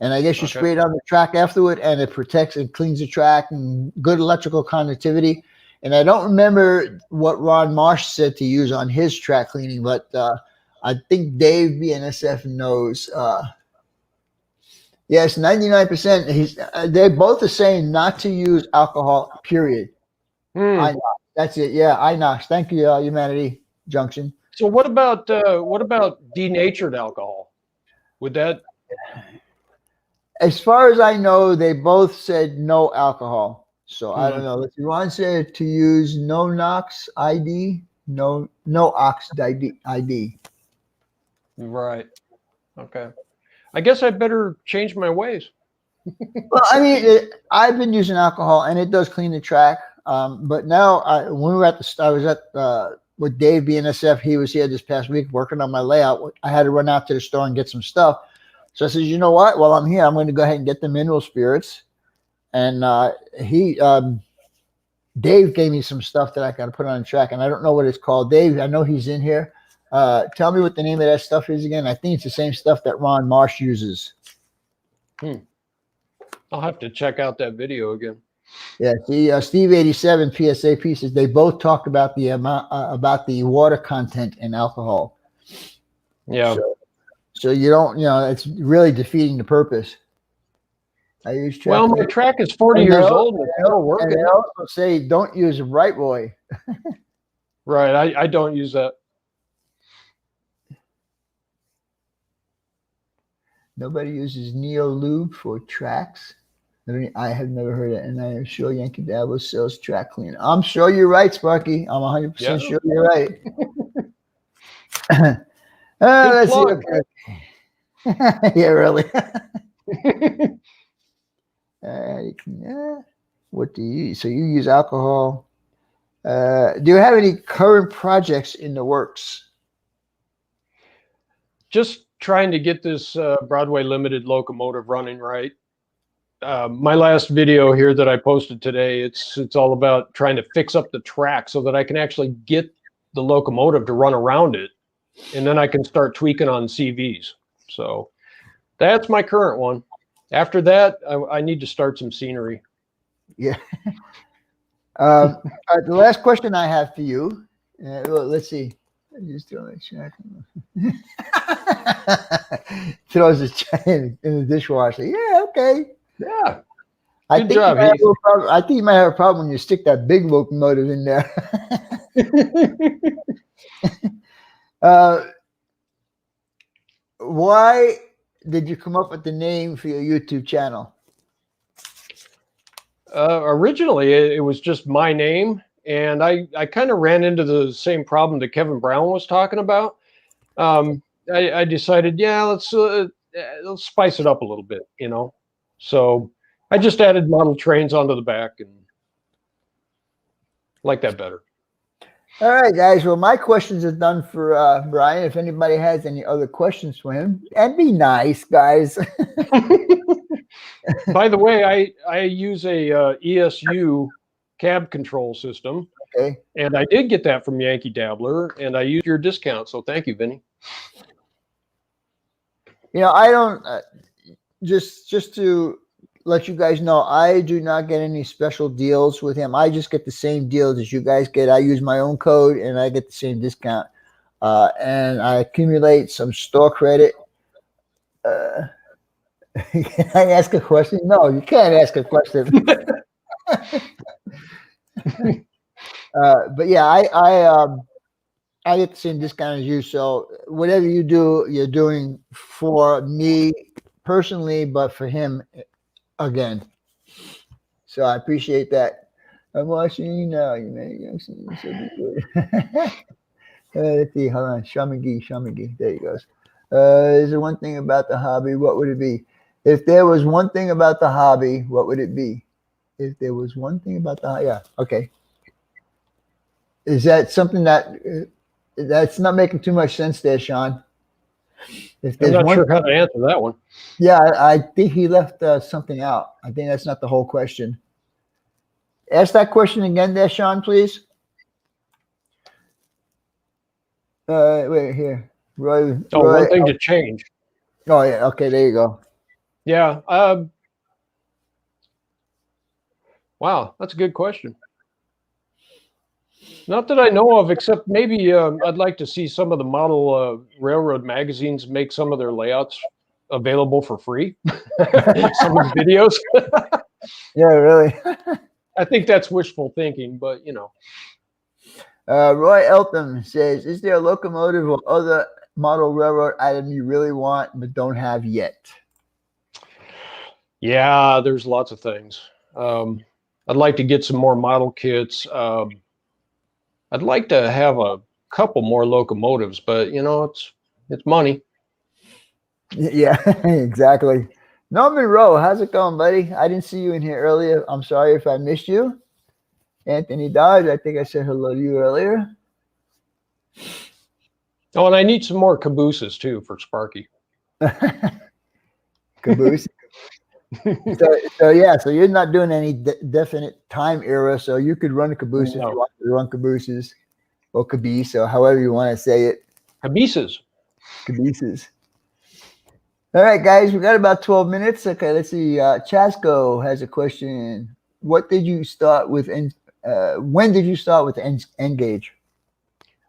And I guess you spray it on the track afterward, and it protects and cleans the track and good electrical conductivity. And I don't remember what Ron Marsh said to use on his track cleaning, but I think Dave BNSF knows. Yes, 99%. They both are saying not to use alcohol, period. Inox. That's it. Yeah, Inox. Thank you, Humanity Junction. So what about denatured alcohol? Would that? As far as I know, they both said no alcohol. So I don't know. If you want to say to use no NOx ID, no ox ID. Right. Okay. I guess I better change my ways. Well, I mean, I've been using alcohol, and it does clean the track. But now, when we were I was at with Dave BNSF. He was here this past week working on my layout. I had to run out to the store and get some stuff. So I said, you know what? While I'm here, I'm going to go ahead and get the mineral spirits. And Dave gave me some stuff that I got to put on the track, and I don't know what it's called. Dave, I know he's in here. Tell me what the name of that stuff is again. I think it's the same stuff that Ron Marsh uses. I'll have to check out that video again. Yeah, see, Steve 87 PSA pieces. They both talked about the amount about the water content in alcohol. Yeah. So you don't, it's really defeating the purpose. I use track. Well, my track is 40 years old and it's still working. And they also say don't use Right Boy. Right. I don't use that. Nobody uses Neo Lube for tracks. I have never heard it, and I am sure Yankee Dabble sells track cleaner. I'm sure you're right, Sparky. I'm 100% sure you're right. Let's see. Okay. Yeah, really. What do you use? So you use alcohol. Do you have any current projects in the works? Just trying to get this Broadway Limited locomotive running right. My last video here that I posted today, it's all about trying to fix up the track so that I can actually get the locomotive to run around it, and then I can start tweaking on CVs. So that's my current one. After that, I need to start some scenery. Yeah. The last question I have for you, let's see. Just throw a check. Throws a check in the dishwasher. Yeah, okay. Yeah. I Good think job, you might have Heath. a problem. I think you might have a problem when you stick that big locomotive in there. Why did you come up with the name for your YouTube channel? Originally, it was just my name, and I kind of ran into the same problem that Kevin Brown was talking about. I decided, yeah, let's spice it up a little bit, you know. So I just added model trains onto the back and like that better. All right, guys. Well, my questions are done for Brian. If anybody has any other questions for him, and be nice, guys. By the way, I use a ESU cab control system, Okay. and I did get that from Yankee Dabbler, and I used your discount, so thank you, Vinny. You know, I don't just to let you guys know, I do not get any special deals with him. I just get the same deals as you guys get. I use my own code and I get the same discount. And I accumulate some store credit. Can I ask a question? No, you can't ask a question. But yeah, I get the same discount as you. So whatever you do, you're doing for me personally, but for him again. So I appreciate that. I'm watching you now. You man, let's see. Hold on. Shamigi. There he goes. Is there one thing about the hobby? What would it be? If there was one thing about the hobby, what would it be? If there was one thing about the yeah, okay. Is that something that that's not making too much sense there, Sean? If I'm there's not sure how to answer that one. Yeah, I think he left something out. I think that's not the whole question. Ask that question again there, Sean, please. Wait, here. Roy. One thing to change. Oh, yeah. Okay, there you go. Yeah. Wow, that's a good question. Not that I know of, except maybe I'd like to see some of the model railroad magazines make some of their layouts available for free. Some of the videos. Yeah, really. I think that's wishful thinking, but you know. Roy Eltham says, "Is there a locomotive or other model railroad item you really want but don't have yet?" Yeah, there's lots of things. I'd like to get some more model kits. I'd like to have a couple more locomotives, but you know, it's money. Yeah, exactly. Norman Rowe, how's it going, buddy? I didn't see you in here earlier. I'm sorry if I missed you. Anthony Dodge, I think I said hello to you earlier. Oh, and I need some more cabooses too for Sparky. Caboose. so yeah, so you're not doing any definite time era, so you could run a caboose if you want to run cabooses or caboose or however you want to say it. Cabooses. All right, guys, we got about 12 minutes. Okay, let's see. Chasco has a question. What did you start with? When did you start with N-Gauge?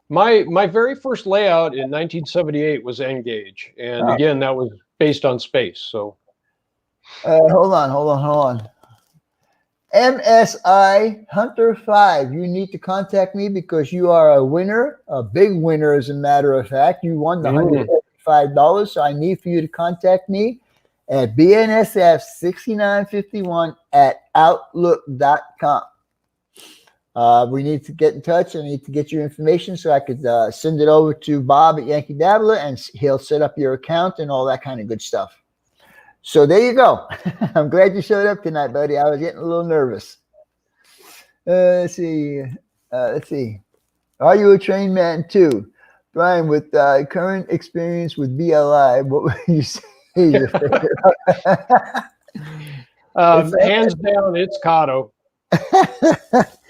My very first layout in 1978 was N-Gauge, and again, that was based on space. So, hold on. MSI Hunter 5, you need to contact me because you are a winner, a big winner, as a matter of fact. You won the $155, so I need for you to contact me at bnsf6951@outlook.com. We need to get in touch. I need to get your information so I could send it over to Bob at Yankee Dabbler, and he'll set up your account and all that kind of good stuff. So there you go. I'm glad you showed up tonight, buddy. I was getting a little nervous. Let's see. Are you a train man too? Brian, with current experience with BLI, what would you say is your favorite? Hands down, it's Cotto.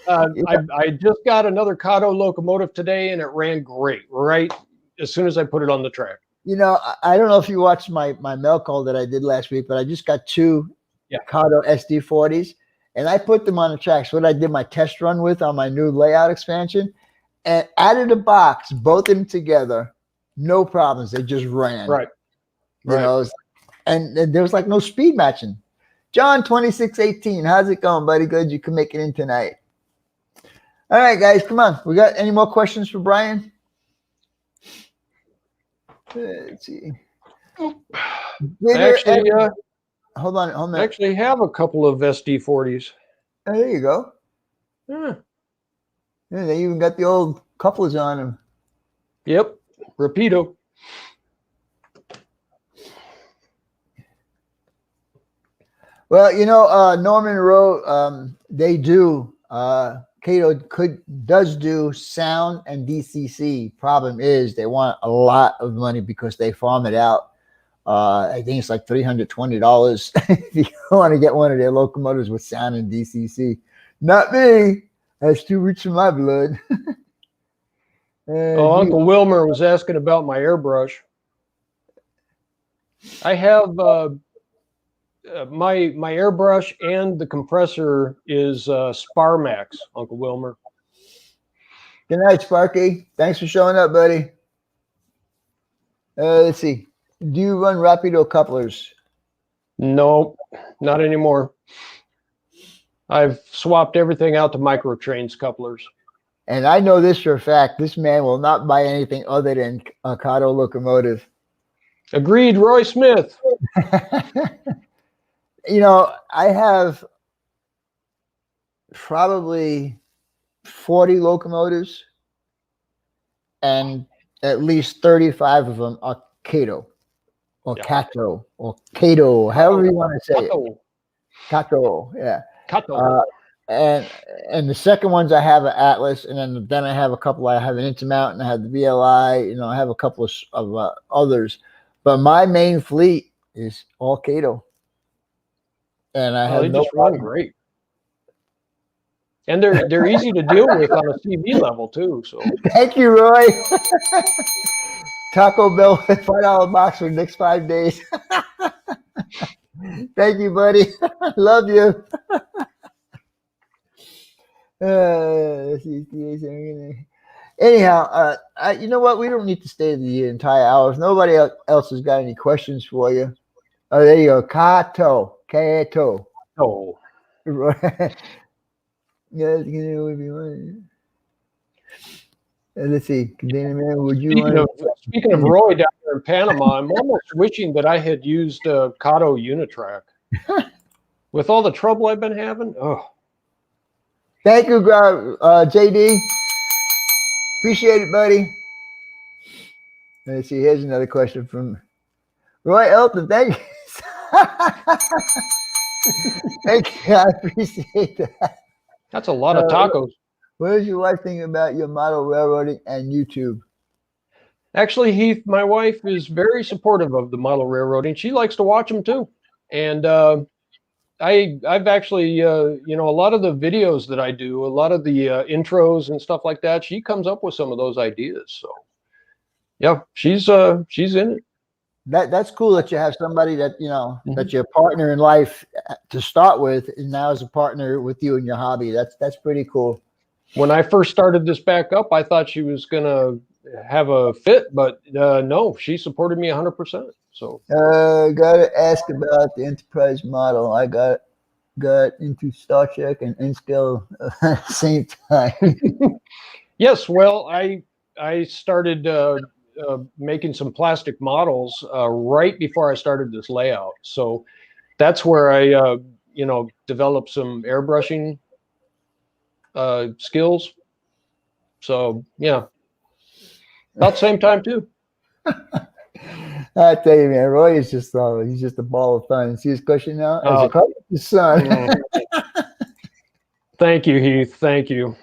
I just got another Cotto locomotive today, and it ran great right as soon as I put it on the track. You know, I don't know if you watched my mail call that I did last week, but I just got two Cotto SD40s, and I put them on the tracks. What I did my test run with on my new layout expansion, and out of the box, both of them together, no problems. They just ran. Right. You know, and there was like no speed matching. John 2618. How's it going, buddy? Good you can make it in tonight. All right, guys, come on. We got any more questions for Brian? Let's see. Actually, hold on. I actually have a couple of SD40s. Oh, there you go. Yeah. Yeah, they even got the old couplers on them. Yep. Rapido. Well, you know, Norman wrote, they do, Cato does do sound and DCC. Problem is they want a lot of money because they farm it out. I think it's like $320 if you want to get one of their locomotives with sound and DCC. Not me. That's too rich for my blood. Uncle Wilmer was asking about my airbrush. I have my airbrush and the compressor is Sparmax, Uncle Wilmer. Good night, Sparky. Thanks for showing up, buddy. Let's see. Do you run Rapido couplers? No, not anymore. I've swapped everything out to Microtrains couplers. And I know this for a fact. This man will not buy anything other than a Kato locomotive. Agreed, Roy Smith. You know, I have probably 40 locomotives, and at least 35 of them are Kato or Kato or Kato, however you want to say it. Kato, yeah. Kato. And the second ones I have an Atlas, and then I have a couple. I have an Intermount, and I have the BLI. You know, I have a couple of others, but my main fleet is all Kato, and I have they no just run great, and they're easy to deal with on a CV level too. So thank you, Roy. Taco Bell $5 box for the next 5 days. Thank you, buddy. Love you. Anyhow, you know what? We don't need to stay the entire hour. If nobody else has got any questions for you. Oh, there you go. Kato. Kato. Oh. Right. Yeah, let's see. Container man, would you Speaking of Roy down there in Panama, I'm almost wishing that I had used Kato Unitrack. With all the trouble I've been having. Oh. Thank you, JD. Appreciate it, buddy. Let's see. Here's another question from Roy Elton. Thank you. Thank you. I appreciate that. That's a lot of tacos. What does your wife think about your model railroading and YouTube? Actually, Heath, my wife is very supportive of the model railroading. She likes to watch them too. And I've actually, you know, a lot of the videos that I do, a lot of the intros and stuff like that, she comes up with some of those ideas. So, yeah, she's in it. That's cool that you have somebody that, you know, that your partner in life to start with, and now is a partner with you in your hobby. That's pretty cool. When I first started this back up, I thought she was going to have a fit, but no, she supported me 100%. So gotta ask about the Enterprise model. I got into Star Trek and N-Scale at the same time. Yes, well, I started making some plastic models right before I started this layout. So that's where I you know, developed some airbrushing skills. So yeah, about the same time too. I tell you, man, Roy is just he's just a ball of fun. See his question now? As a couple, his son. Thank you, Heath. Thank you.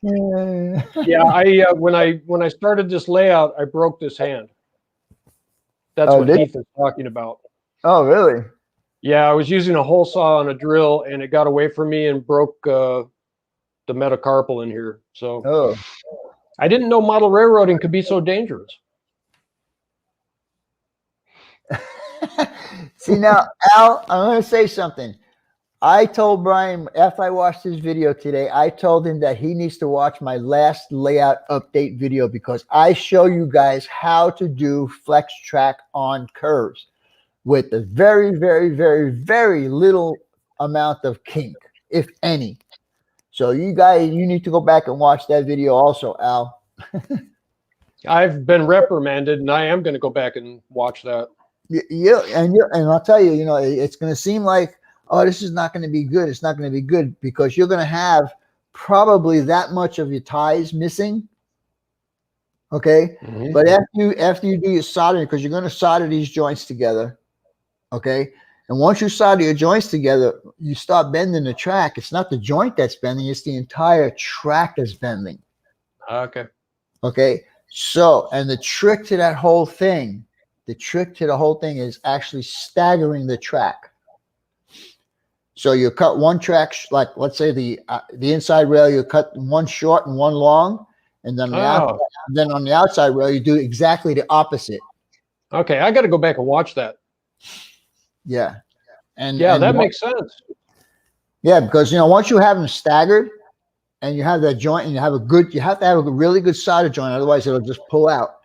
Yeah, I when I started this layout, I broke this hand. That's what Heath is talking about. Oh, really? Yeah, I was using a hole saw on a drill, and it got away from me and broke the metacarpal in here. So I didn't know model railroading could be so dangerous. See now, Al, I'm going to say something. I told Brian after I watched his video today, I told him that he needs to watch my last layout update video because I show you guys how to do flex track on curves. with a very, very, very, very little amount of kink, if any. So you guys, you need to go back and watch that video also, Al. I've been reprimanded, and I am going to go back and watch that. And I'll tell you, it's going to seem like, oh, this is not going to be good. It's not going to be good because you're going to have probably that much of your ties missing. Okay, but after you do your soldering, because you're going to solder these joints together. Okay, and once you solder your joints together, you start bending the track. It's not the joint that's bending; it's the entire track that's bending. Okay. Okay. So, and the trick to that whole thing, is actually staggering the track. So you cut one track, like let's say the inside rail, you cut one short and one long, and then on the outside rail, you do exactly the opposite. Okay, I got to go back and watch that. Yeah, and that makes sense. Yeah, because once you have them staggered, and you have that joint, and you have to have a really good solder joint, otherwise it'll just pull out.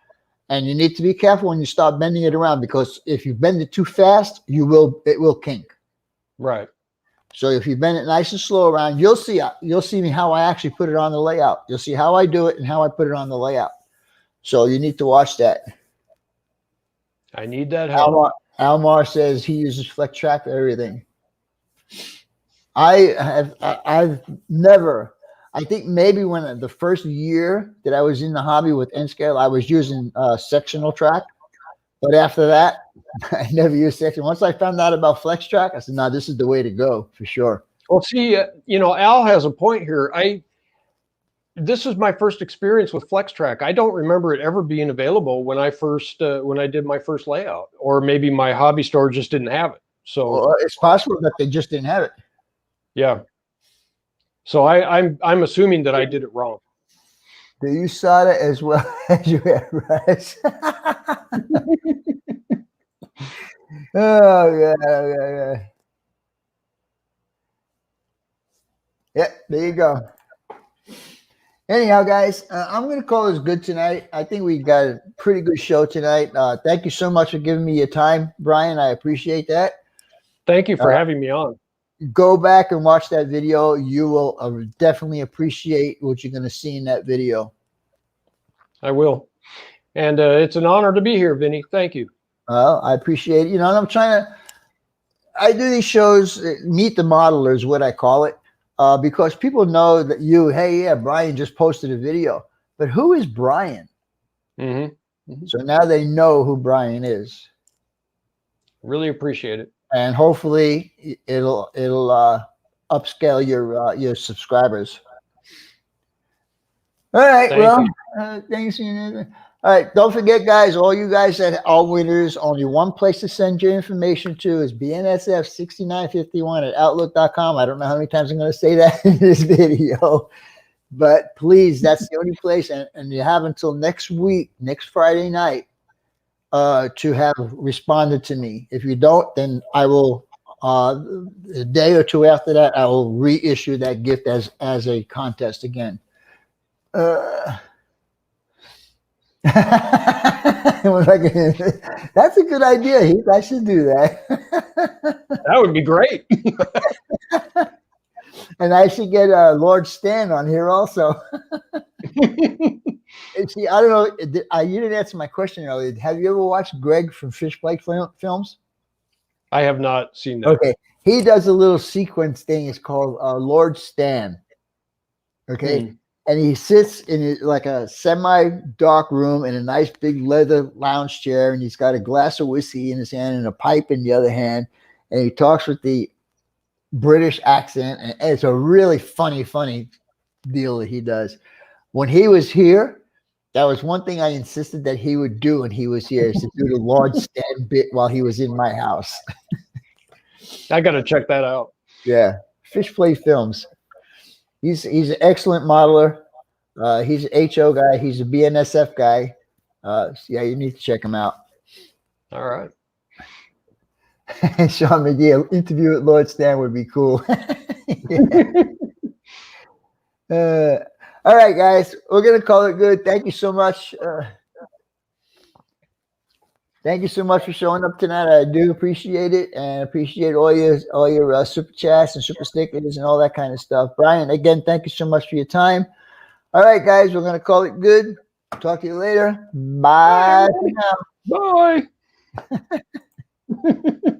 And you need to be careful when you start bending it around, because if you bend it too fast, it will kink. Right. So if you bend it nice and slow around, you'll see me how I actually put it on the layout. You'll see how I do it and how I put it on the layout. So you need to watch that. I need that help. Almar says he uses Flex Track for everything. I've never. I think maybe when the first year that I was in the hobby with N-Scale, I was using sectional track. But after that, I never used sectional. Once I found out about Flex Track, I said, no, this is the way to go for sure. Well, see, Al has a point here. This is my first experience with Flex Track. I don't remember it ever being available when I did my first layout, or maybe my hobby store just didn't have it. So it's possible that they just didn't have it. Yeah. So I'm assuming that I did it wrong. Do you solder as well as you have rice? Oh yeah. Yeah, there you go. Anyhow, guys, I'm going to call this good tonight. I think we got a pretty good show tonight. Thank you so much for giving me your time, Brian. I appreciate that. Thank you for having me on. Go back and watch that video. You will definitely appreciate what you're going to see in that video. I will. And it's an honor to be here, Vinny. Thank you. I appreciate it. And I do these shows, Meet the Modeler is what I call it, because people know that hey, yeah, Brian just posted a video. But who is Brian? So now they know who Brian is. Really appreciate it. And hopefully it'll upscale your subscribers. All right. Thanks. All right. Don't forget, guys, all you guys that are winners, only one place to send your information to is bnsf6951@outlook.com. I don't know how many times I'm going to say that in this video, but please, that's the only place. And you have until next week, next Friday night, to have responded to me. If you don't, then I will, a day or two after that, I will reissue that gift as a contest again. That's a good idea, Heath. I should do that. That would be great. And I should get Lord Stan on here also. See, I don't know. You didn't answer my question earlier. Have you ever watched Greg from Fish Plate Films? I have not seen that. Okay. He does a little sequence thing. It's called Lord Stan. Okay. And he sits in like a semi-dark room in a nice big leather lounge chair, and he's got a glass of whiskey in his hand and a pipe in the other hand, and he talks with the British accent, and it's a really funny deal that he does. When he was here, that was one thing I insisted that he would do when he was here, is to do the Lord Stan bit while he was in my house. I got to check that out. Yeah, Fish Plate Films. He's an excellent modeler. He's an HO guy. He's a BNSF guy. Yeah, you need to check him out. All right. Sean McGee, interview with Lord Stan would be cool. All right, guys, we're going to call it good. Thank you so much. Thank you so much for showing up tonight. I do appreciate it, and appreciate all your super chats and super stickers and all that kind of stuff. Brian, again, thank you so much for your time. All right, guys, we're gonna call it good. Talk to you later. Bye for now. Bye.